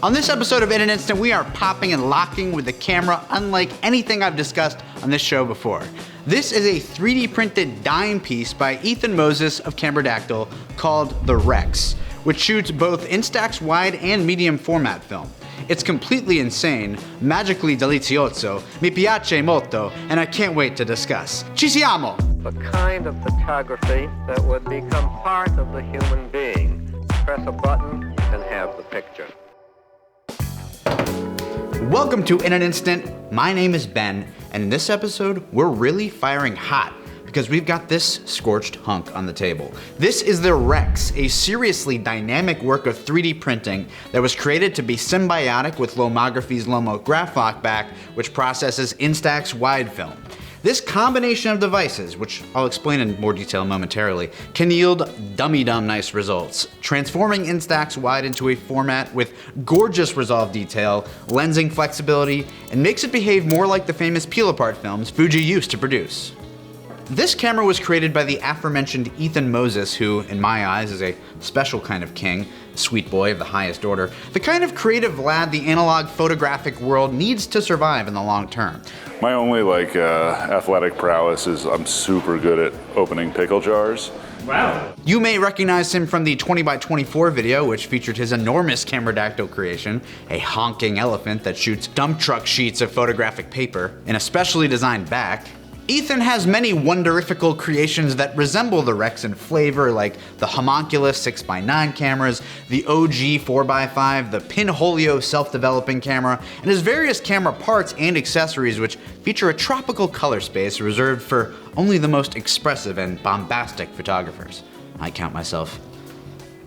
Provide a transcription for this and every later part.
On this episode of In an Instant, we are popping and locking with the camera unlike anything I've discussed on this show before. This is a 3D printed dime piece by Ethan Moses of Cameradactyl called the Rex, which shoots both Instax wide and medium format film. It's completely insane, magically delizioso, mi piace molto, and I can't wait to discuss. Ci siamo! The kind of photography that would become part of the human being. Press a button and have the picture. Welcome to In an Instant. My name is Ben, and in this episode, we're really firing hot because we've got this scorched hunk on the table. This is the Rex, a seriously dynamic work of 3D printing that was created to be symbiotic with Lomography's LomoGraflok back, which processes Instax wide film. This combination of devices, which I'll explain in more detail momentarily, can yield dummy-dumb nice results, transforming Instax wide into a format with gorgeous resolve detail, lensing flexibility, and makes it behave more like the famous peel-apart films Fuji used to produce. This camera was created by the aforementioned Ethan Moses, who, in my eyes, is a special kind of king, sweet boy of the highest order, the kind of creative lad the analog photographic world needs to survive in the long term. My only athletic prowess is I'm super good at opening pickle jars. Wow. You may recognize him from the 20x24 video, which featured his enormous Cameradactyl creation, a honking elephant that shoots dump truck sheets of photographic paper in a specially designed back. Ethan has many wonderifical creations that resemble the Rex in flavor, like the homunculus 6x9 cameras, the OG 4x5, the Pinholio self-developing camera, and his various camera parts and accessories which feature a tropical color space reserved for only the most expressive and bombastic photographers. I count myself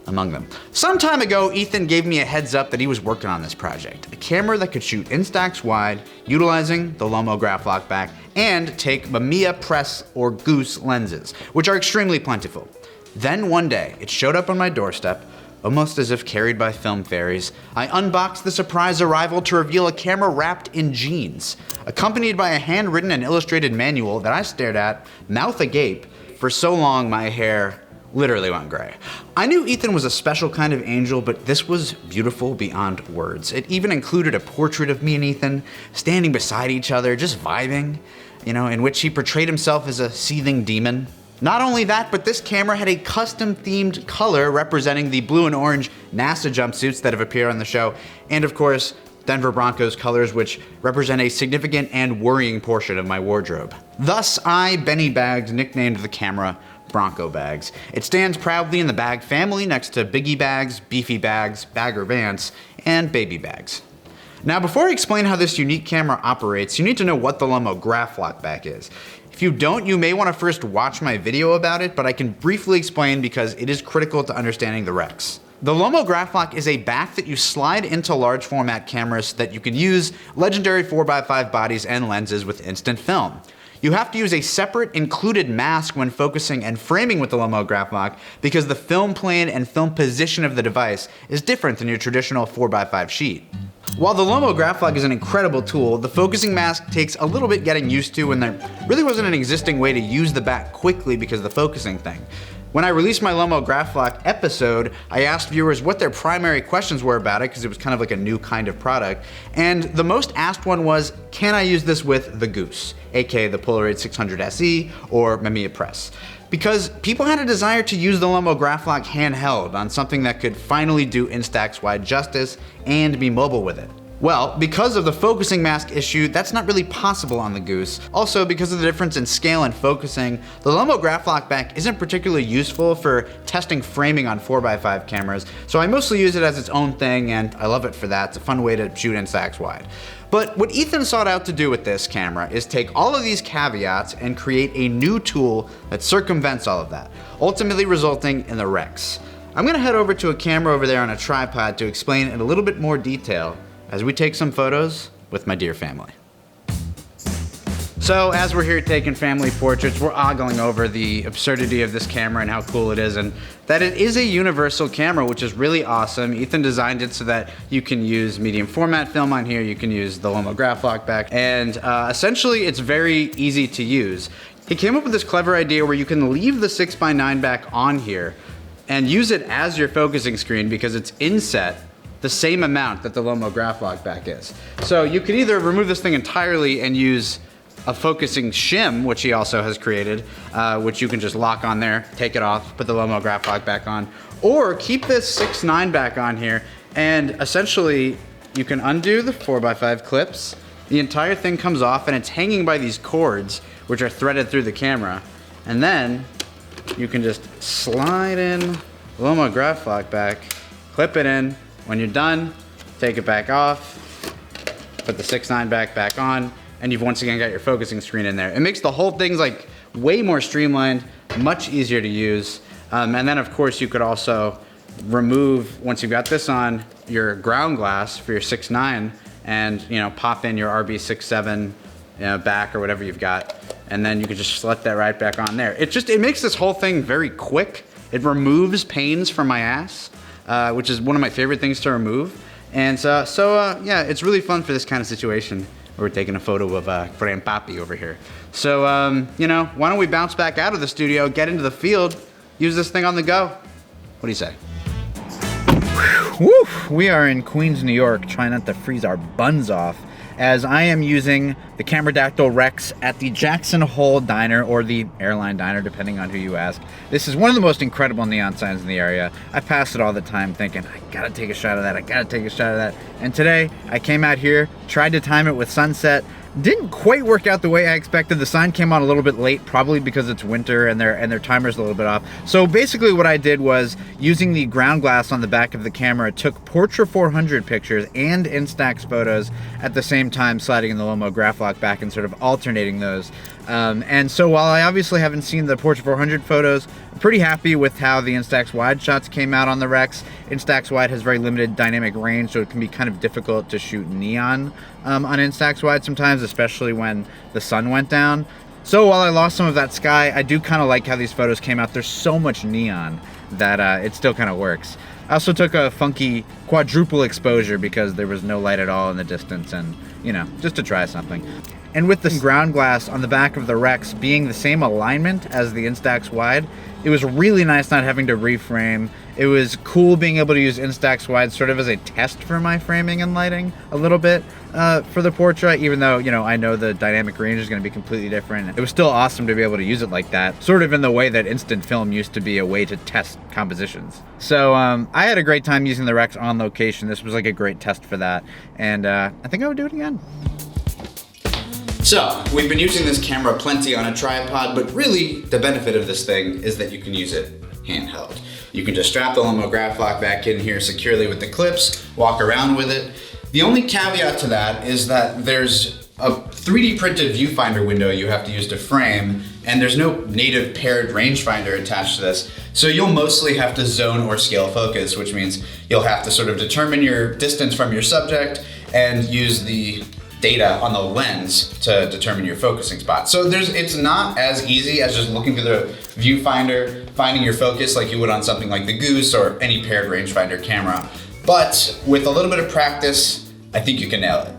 among them. Some time ago, Ethan gave me a heads up that he was working on this project, a camera that could shoot Instax wide, utilizing the LomoGraflok back, and take Mamiya press or goose lenses, which are extremely plentiful. Then one day, it showed up on my doorstep, almost as if carried by film fairies. I unboxed the surprise arrival to reveal a camera wrapped in jeans, accompanied by a handwritten and illustrated manual that I stared at, mouth agape, for so long my hair literally went gray. I knew Ethan was a special kind of angel, but this was beautiful beyond words. It even included a portrait of me and Ethan standing beside each other, just vibing, in which he portrayed himself as a seething demon. Not only that, but this camera had a custom themed color representing the blue and orange NASA jumpsuits that have appeared on the show, and of course, Denver Broncos colors, which represent a significant and worrying portion of my wardrobe. Thus, I, Benny Bags, nicknamed the camera Bronco Bags. It stands proudly in the bag family next to Biggie Bags, Beefy Bags, Bagger Vance, and Baby Bags. Now, before I explain how this unique camera operates, you need to know what the LomoGraflok back is. If you don't, you may want to first watch my video about it, but I can briefly explain because it is critical to understanding the Rex. The LomoGraflok is a back that you slide into large format cameras so that you can use legendary 4x5 bodies and lenses with instant film. You have to use a separate included mask when focusing and framing with the LomoGraflok because the film plane and film position of the device is different than your traditional 4x5 sheet. While the LomoGraflok is an incredible tool, the focusing mask takes a little bit getting used to, and there really wasn't an existing way to use the back quickly because of the focusing thing. When I released my LomoGraflok episode, I asked viewers what their primary questions were about it because it was kind of like a new kind of product. And the most asked one was, can I use this with the Goose, aka the Polaroid 600 SE or Mamiya Press? Because people had a desire to use the LomoGraflok handheld on something that could finally do Instax wide justice and be mobile with it. Well, because of the focusing mask issue, that's not really possible on the Goose. Also, because of the difference in scale and focusing, the LomoGraflok back isn't particularly useful for testing framing on 4x5 cameras, so I mostly use it as its own thing, and I love it for that. It's a fun way to shoot Instax wide. But what Ethan sought out to do with this camera is take all of these caveats and create a new tool that circumvents all of that, ultimately resulting in the Rex. I'm gonna head over to a camera over there on a tripod to explain in a little bit more detail as we take some photos with my dear family. So as we're here taking family portraits, we're ogling over the absurdity of this camera and how cool it is, and that it is a universal camera, which is really awesome. Ethan designed it so that you can use medium format film on here, you can use the LomoGraflok back, and essentially it's very easy to use. He came up with this clever idea where you can leave the 6x9 back on here and use it as your focusing screen because it's inset the same amount that the LomoGraflok back is. So you could either remove this thing entirely and use a focusing shim, which he also has created, which you can just lock on there, take it off, put the LomoGraflok back on, or keep this 6.9 back on here, and essentially you can undo the 4x5 clips. The entire thing comes off and it's hanging by these cords, which are threaded through the camera. And then you can just slide in LomoGraflok back, clip it in. When you're done, take it back off, put the 6.9 back on, and you've once again got your focusing screen in there. It makes the whole thing like way more streamlined, much easier to use. And then of course you could also remove, once you've got this on, your ground glass for your 6.9 and pop in your RB67 back or whatever you've got. And then you can just slot that right back on there. It makes this whole thing very quick. It removes pains from my ass, which is one of my favorite things to remove. And yeah, it's really fun for this kind of situation. We're taking a photo of Grandpapi over here. So, why don't we bounce back out of the studio, get into the field, use this thing on the go? What do you say? Woo! We are in Queens, New York, trying not to freeze our buns off, as I am using the Cameradactyl Rex at the Jackson Hole Diner, or the Airline Diner, depending on who you ask. This is one of the most incredible neon signs in the area. I pass it all the time thinking, I gotta take a shot of that, I gotta take a shot of that. And today, I came out here, tried to time it with sunset. Didn't quite work out the way I expected. The sign came on a little bit late, probably because it's winter and their timer's a little bit off. So basically what I did was, using the ground glass on the back of the camera, took Portra 400 pictures and Instax photos at the same time, sliding in the LomoGraflok back and sort of alternating those. And so while I obviously haven't seen the Portra 400 photos, I'm pretty happy with how the Instax wide shots came out on the Rex. Instax wide has very limited dynamic range, so it can be kind of difficult to shoot neon on Instax wide sometimes, especially when the sun went down. So while I lost some of that sky, I do kind of like how these photos came out. There's so much neon that it still kind of works. I also took a funky quadruple exposure because there was no light at all in the distance, and just to try something. And with the ground glass on the back of the Rex being the same alignment as the Instax wide, it was really nice not having to reframe. It was cool being able to use Instax wide sort of as a test for my framing and lighting a little bit for the Portra, even though, I know the dynamic range is going to be completely different. It was still awesome to be able to use it like that, sort of in the way that instant film used to be a way to test compositions. So I had a great time using the Rex on location. This was like a great test for that, and I think I would do it again. So, we've been using this camera plenty on a tripod, but really the benefit of this thing is that you can use it handheld. You can just strap the LomoGraflok back in here securely with the clips, walk around with it. The only caveat to that is that there's a 3D printed viewfinder window you have to use to frame, and there's no native paired rangefinder attached to this. So you'll mostly have to zone or scale focus, which means you'll have to sort of determine your distance from your subject and use the data on the lens to determine your focusing spot. So it's not as easy as just looking through the viewfinder, finding your focus like you would on something like the Goose or any paired rangefinder camera. But with a little bit of practice, I think you can nail it.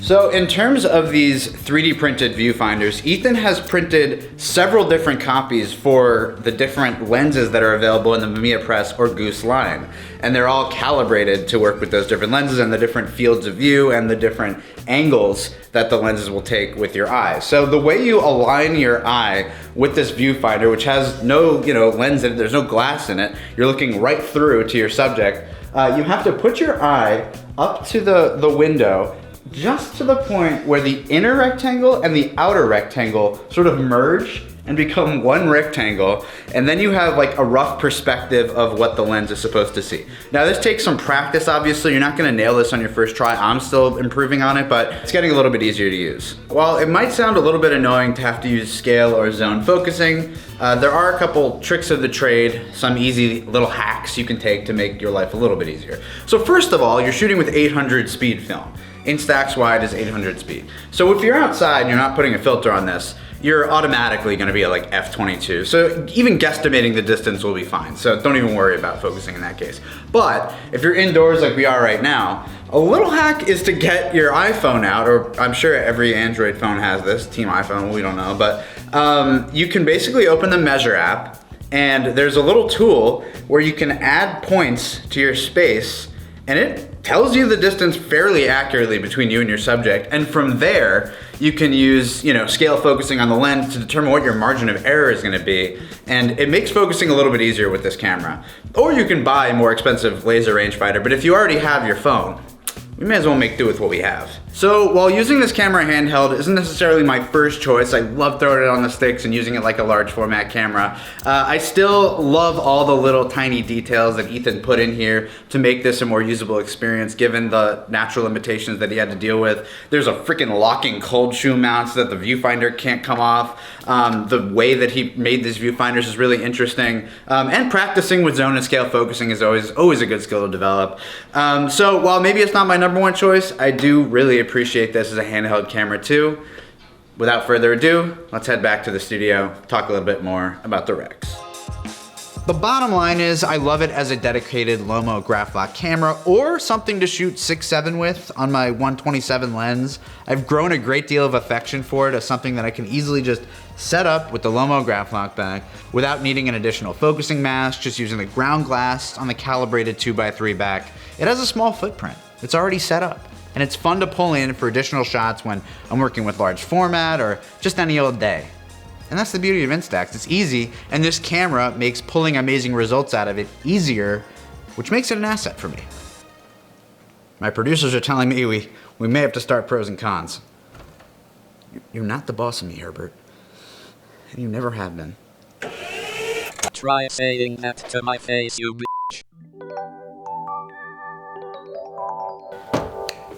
So in terms of these 3D printed viewfinders, Ethan has printed several different copies for the different lenses that are available in the Mamiya Press or Goose line. And they're all calibrated to work with those different lenses and the different fields of view and the different angles that the lenses will take with your eye. So the way you align your eye with this viewfinder, which has no lens in it, there's no glass in it, you're looking right through to your subject, you have to put your eye up to the window just to the point where the inner rectangle and the outer rectangle sort of merge and become one rectangle, and then you have like a rough perspective of what the lens is supposed to see. Now this takes some practice, obviously. You're not gonna nail this on your first try. I'm still improving on it, but it's getting a little bit easier to use. While it might sound a little bit annoying to have to use scale or zone focusing, there are a couple tricks of the trade, some easy little hacks you can take to make your life a little bit easier. So first of all, you're shooting with 800 speed film. Instax wide is 800 speed. So if you're outside and you're not putting a filter on this, you're automatically gonna be at like f22. So even guesstimating the distance will be fine. So don't even worry about focusing in that case. But if you're indoors like we are right now, a little hack is to get your iPhone out, or I'm sure every Android phone has this, Team iPhone, we don't know, but you can basically open the Measure app And there's a little tool where you can add points to your space, and it tells you the distance fairly accurately between you and your subject. And from there, you can use, scale focusing on the lens to determine what your margin of error is gonna be. And it makes focusing a little bit easier with this camera. Or you can buy a more expensive laser rangefinder, but if you already have your phone, we may as well make do with what we have. So while using this camera handheld isn't necessarily my first choice, I love throwing it on the sticks and using it like a large format camera, I still love all the little tiny details that Ethan put in here to make this a more usable experience given the natural limitations that he had to deal with. There's a freaking locking cold shoe mount so that the viewfinder can't come off. The way that he made these viewfinders is really interesting. And practicing with zone and scale focusing is always a good skill to develop. So while maybe it's not my number one choice, I do really appreciate this as a handheld camera too. Without further ado, let's head back to the studio, talk a little bit more about the Rex. The bottom line is I love it as a dedicated LomoGraflok camera or something to shoot 6.7 with on my 127 lens. I've grown a great deal of affection for it as something that I can easily just set up with the LomoGraflok back without needing an additional focusing mask, just using the ground glass on the calibrated 2x3 back. It has a small footprint. It's already set up. And it's fun to pull in for additional shots when I'm working with large format or just any old day. And that's the beauty of Instax. It's easy, and this camera makes pulling amazing results out of it easier, which makes it an asset for me. My producers are telling me we may have to start pros and cons. You're not the boss of me, Herbert. And you never have been. Try saying that to my face, you bitch.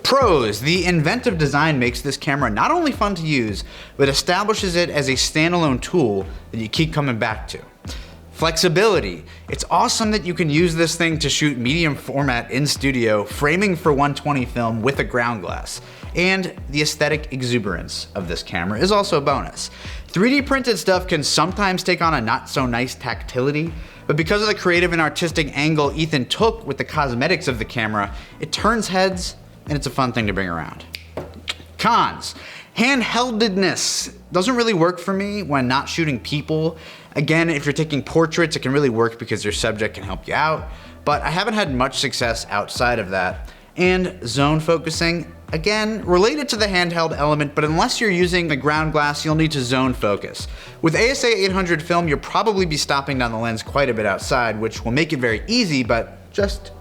Pros. The inventive design makes this camera not only fun to use, but establishes it as a standalone tool that you keep coming back to. Flexibility. It's awesome that you can use this thing to shoot medium format in studio, framing for 120 film with a ground glass. And the aesthetic exuberance of this camera is also a bonus. 3D printed stuff can sometimes take on a not so nice tactility, but because of the creative and artistic angle Ethan took with the cosmetics of the camera, it turns heads and it's a fun thing to bring around. Cons. Handheldedness doesn't really work for me when not shooting people. Again, if you're taking portraits, it can really work because your subject can help you out, but I haven't had much success outside of that. And zone focusing, again, related to the handheld element, but unless you're using the ground glass, you'll need to zone focus. With ASA 800 film, you'll probably be stopping down the lens quite a bit outside, which will make it very easy, but just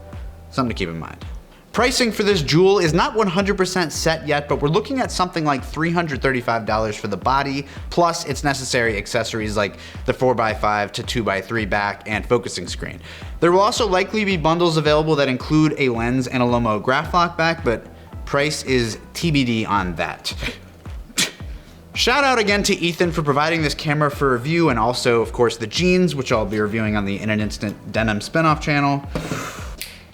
something to keep in mind. Pricing for this jewel is not 100% set yet, but we're looking at something like $335 for the body, plus its necessary accessories like the 4x5 to 2x3 back and focusing screen. There will also likely be bundles available that include a lens and a LomoGraflok back, but price is TBD on that. Shout out again to Ethan for providing this camera for review, and also, of course, the jeans, which I'll be reviewing on the In an Instant Denim spinoff channel.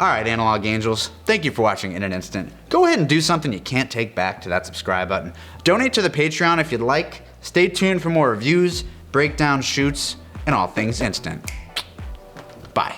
Alright, Analog Angels, thank you for watching In an Instant. Go ahead and do something you can't take back to that subscribe button. Donate to the Patreon if you'd like. Stay tuned for more reviews, breakdowns, shoots, and all things instant. Bye.